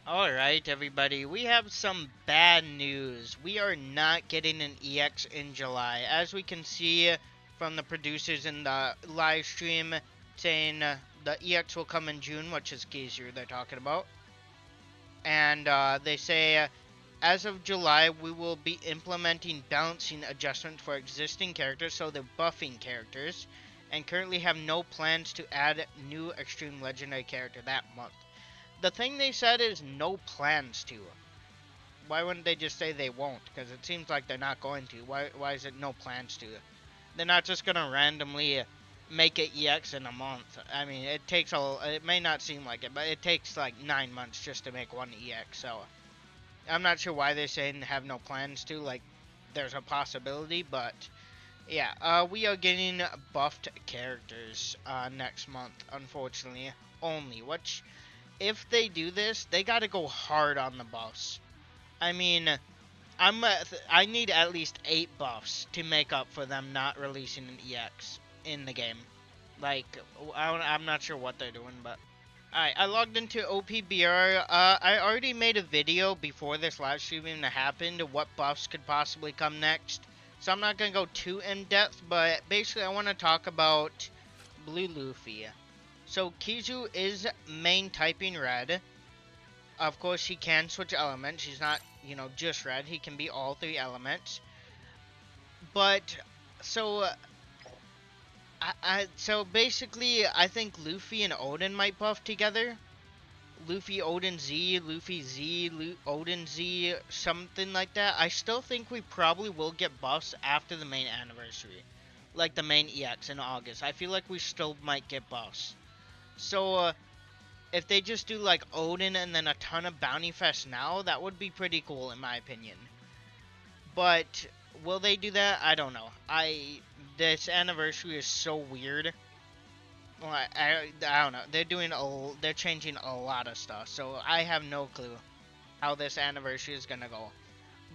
Alright, everybody, we have some bad news. We are not getting an EX in July. As we can see from the producers in the live stream saying the EX will come in June, which is Kizu they're talking about. And they say, as of July, we will be implementing balancing adjustments for existing characters, so they're buffing characters, and currently have no plans to add new Extreme Legendary character that month. The thing they said is no plans to. Why wouldn't they just say they won't? Because it seems like they're not going to. Why is it no plans to? They're not just gonna randomly make it EX in a month. I mean, it may not seem like it, but it takes like 9 months just to make one EX. So I'm not sure why they're saying have no plans to. Like, there's a possibility, but yeah, we are getting buffed characters next month, unfortunately, only. Which, if they do this, they gotta go hard on the buffs. I mean, I need at least 8 buffs to make up for them not releasing an EX in the game. Like, I'm not sure what they're doing, but alright, I logged into OPBR. I already made a video before this live streaming happened of what buffs could possibly come next. So I'm not going to go too in-depth, but basically I want to talk about Blue Luffy. So Kizu is main typing red. Of course, he can switch elements. He's not, just red. He can be all 3 elements. But, so so basically, I think Luffy and Odin might buff together. Luffy, Odin Z, Luffy Z, Odin Z, something like that. I still think we probably will get buffs after the main anniversary. Like the main EX in August. I feel like we still might get buffs. So, if they just do like Odin and then a ton of Bounty Fest now, that would be pretty cool in my opinion. But will they do that? I don't know. This anniversary is so weird. Well, I don't know. They're changing a lot of stuff, so I have no clue how this anniversary is gonna go.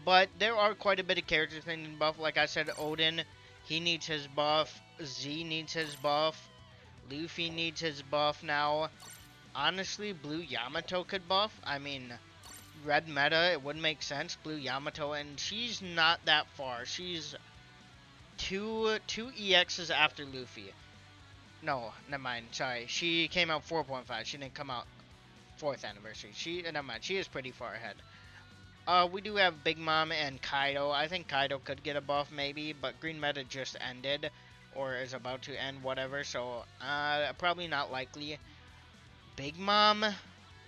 But there are quite a bit of characters that need buff. Like I said, Odin, he needs his buff. Z needs his buff. Luffy needs his buff now. Honestly, Blue Yamato could buff. I mean, red meta, it would make sense. Blue Yamato, and she's not that far. She's two EXs after Luffy. No, never mind. Sorry, she came out 4.5. She didn't come out 4th anniversary. Never mind. She is pretty far ahead. We do have Big Mom and Kaido. I think Kaido could get a buff maybe, but Green Meta just ended, or is about to end, whatever. So, probably not likely. Big Mom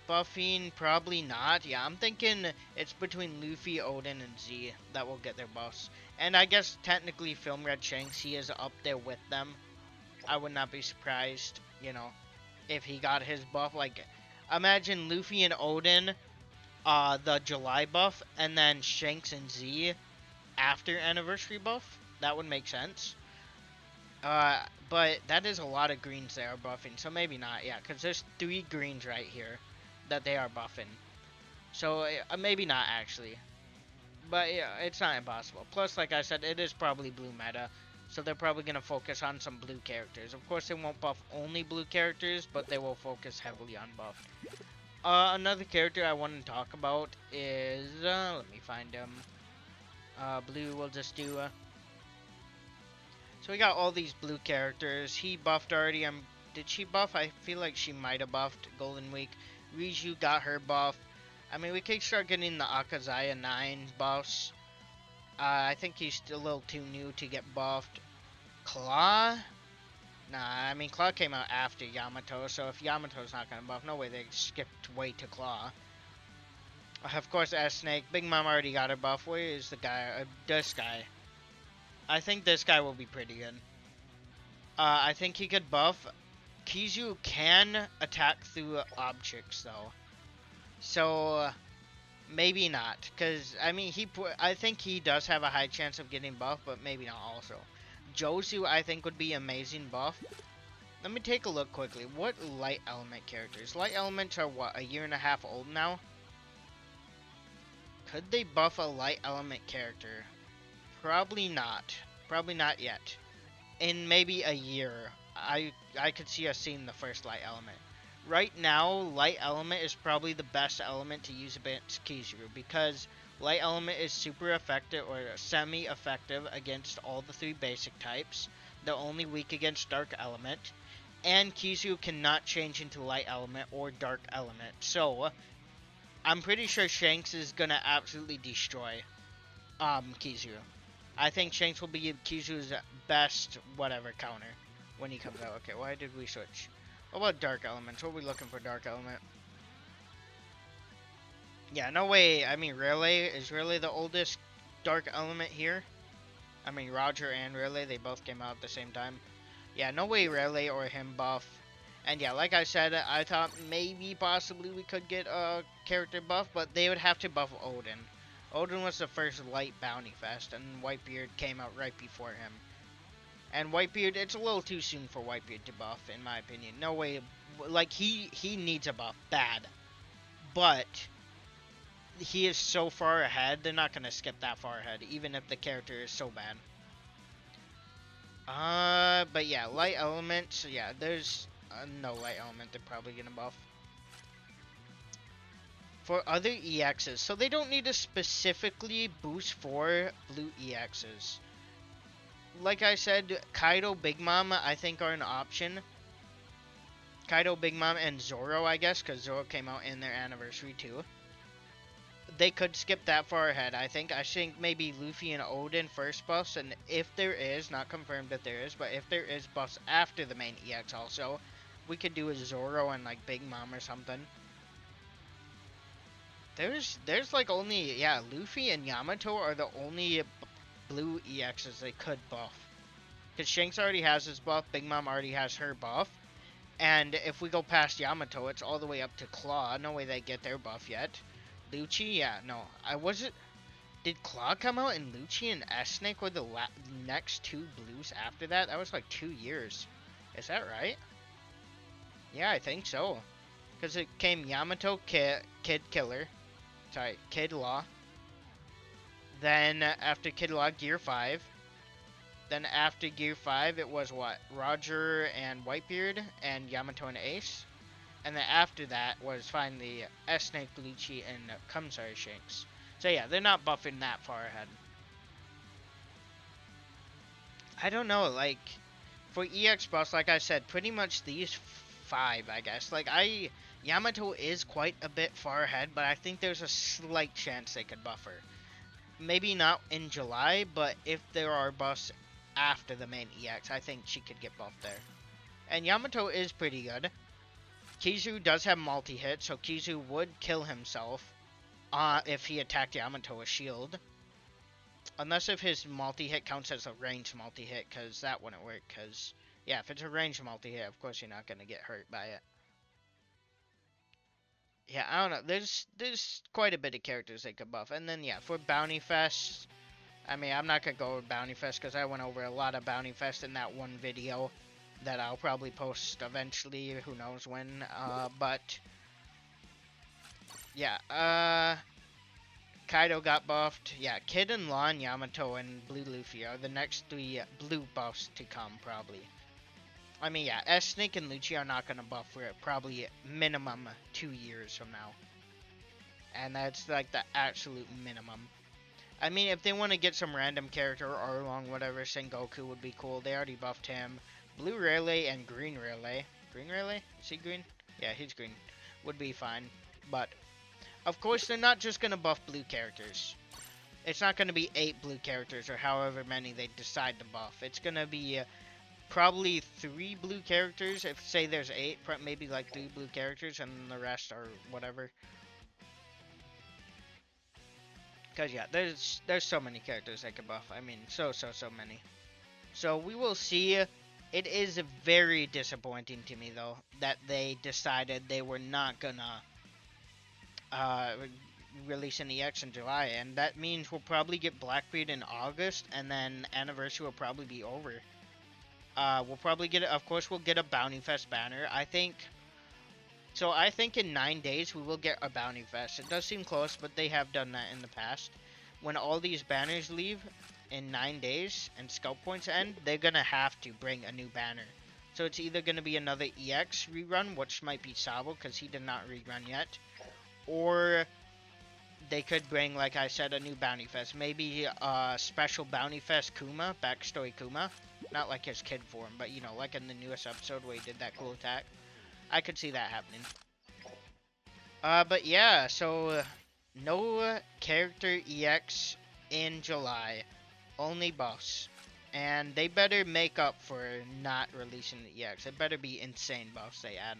buffing, probably not. Yeah, I'm thinking it's between Luffy, Odin, and Z that will get their buffs. And I guess technically Film Red Shanks, he is up there with them. I would not be surprised, if he got his buff. Like, imagine Luffy and Odin, the July buff, and then Shanks and Z after anniversary buff. That would make sense. But that is a lot of greens they are buffing, so maybe not, yeah, because there's 3 greens right here that they are buffing. So, maybe not, actually. But, yeah, it's not impossible. Plus, like I said, it is probably blue meta, so they're probably going to focus on some blue characters. Of course, they won't buff only blue characters, but they will focus heavily on buff. Another character I want to talk about is, let me find him. Blue, we'll just do, so we got all these blue characters. He buffed already. Did she buff? I feel like she might have buffed Golden Week. Riju got her buff. I mean, we could start getting the Akazaya 9 buffs. I think he's still a little too new to get buffed. Claw? Nah, I mean, Claw came out after Yamato, so if Yamato's not gonna buff, no way they skipped way to Claw. Of course, as Snake. Big Mom already got her buff. Where is the guy? This guy. I think this guy will be pretty good. I think he could buff. Kizu can attack through objects, though. So, maybe not. Because, I mean, I think he does have a high chance of getting buffed, but maybe not also. Josu, I think, would be amazing buff. Let me take a look quickly. What light element characters? Light elements are, what, a year and a half old now? Could they buff a light element character? Probably not. Probably not yet. In maybe a year, I could see us seeing the first light element. right now, Light Element is probably the best element to use against Kizaru because Light Element is super effective or semi-effective against all the 3 basic types. They're only weak against Dark Element, and Kizaru cannot change into Light Element or Dark Element. So, I'm pretty sure Shanks is gonna absolutely destroy Kizaru. I think Shanks will be Kizaru's best whatever counter when he comes out. Okay, why did we switch? What about Dark Elements? What are we looking for Dark Element? Yeah, no way. I mean, Rayleigh is Rayleigh the oldest Dark Element here. I mean, Roger and Rayleigh, they both came out at the same time. Yeah, no way Rayleigh or him buff. And yeah, like I said, I thought maybe possibly we could get a character buff, but they would have to buff Odin. Odin was the first light bounty fest, and Whitebeard came out right before him. And Whitebeard, it's a little too soon for Whitebeard to buff, in my opinion. No way, like, he needs a buff, bad. But, he is so far ahead, they're not going to skip that far ahead, even if the character is so bad. But yeah, Light Element, so yeah, there's no Light Element they're probably going to buff. For other EXs, so they don't need to specifically boost for blue EXs. Like I said, Kaido, Big Mom, I think are an option. Kaido, Big Mom, and Zoro, I guess, because Zoro came out in their anniversary too. They could skip that far ahead, I think. I think maybe Luffy and Odin first buffs, and if there is, not confirmed that there is, but if there is buffs after the main EX also, we could do a Zoro and like Big Mom or something. There's like only, yeah, Luffy and Yamato are the only blue EXs they could buff. Because Shanks already has his buff, Big Mom already has her buff. And if we go past Yamato, it's all the way up to Claw. No way they get their buff yet. Lucci, yeah, no. Did Claw come out and Lucci and S-Snake were the next 2 blues after that? That was like 2 years. Is that right? Yeah, I think so. Because it came Yamato, Kid Killer. Sorry, Kid Law. Then after Kid Law, Gear 5. Then after Gear 5, it was what? Roger and Whitebeard and Yamato and Ace. And then after that was finally S-Snake, Lucci, and Kamsari Shanks. So yeah, they're not buffing that far ahead. I don't know, like, for EX buffs, like I said, pretty much these 5, I guess. Like, Yamato is quite a bit far ahead, but I think there's a slight chance they could buff her. Maybe not in July, but if there are buffs after the main EX, I think she could get buffed there. And Yamato is pretty good. Kizaru does have multi-hit, so Kizaru would kill himself if he attacked Yamato with shield. Unless if his multi-hit counts as a ranged multi-hit, because that wouldn't work, because, yeah, if it's a ranged multi-hit, of course you're not going to get hurt by it. Yeah, I don't know, there's quite a bit of characters they could buff. And then, yeah, for Bounty Fest, I mean, I'm not going to go over Bounty Fest, because I went over a lot of Bounty Fest in that one video that I'll probably post eventually, who knows when, but, yeah, Kaido got buffed. Yeah, Kid and Law and Yamato and Blue Luffy are the next 3 blue buffs to come, probably. I mean, yeah, S-Snake and Lucci are not going to buff for it, probably minimum 2 years from now. And that's like the absolute minimum. I mean, if they want to get some random character, Arlong, whatever, Sengoku would be cool. They already buffed him. Blue Rayleigh and Green Rayleigh. Green Rayleigh? Is he green? Yeah, he's green. Would be fine. But, of course, they're not just going to buff blue characters. It's not going to be 8 blue characters or however many they decide to buff. It's going to be probably 3 blue characters. If, say, there's 8, maybe like 3 blue characters and the rest are whatever. Because, yeah, there's so many characters they could buff. I mean, so many. So, we will see. It is very disappointing to me, though, that they decided they were not gonna release an EX in July. And that means we'll probably get Blackbeard in August, and then Anniversary will probably be over. We'll probably get, of course, we'll get a Bounty Fest banner. I think in 9 days we will get a Bounty Fest. It does seem close, but they have done that in the past. When all these banners leave in 9 days and scout points end, they're gonna have to bring a new banner So it's either going to be another EX rerun, which might be Sabo, because he did not rerun yet. Or they could bring, like I said, a new Bounty Fest. Maybe a special Bounty Fest Kuma, backstory Kuma. Not like his kid form, but you know, like in the newest episode where he did that cool attack. I could see that happening. But yeah, so no character EX in July. Only buffs. And they better make up for not releasing the EX. It better be insane buffs they add.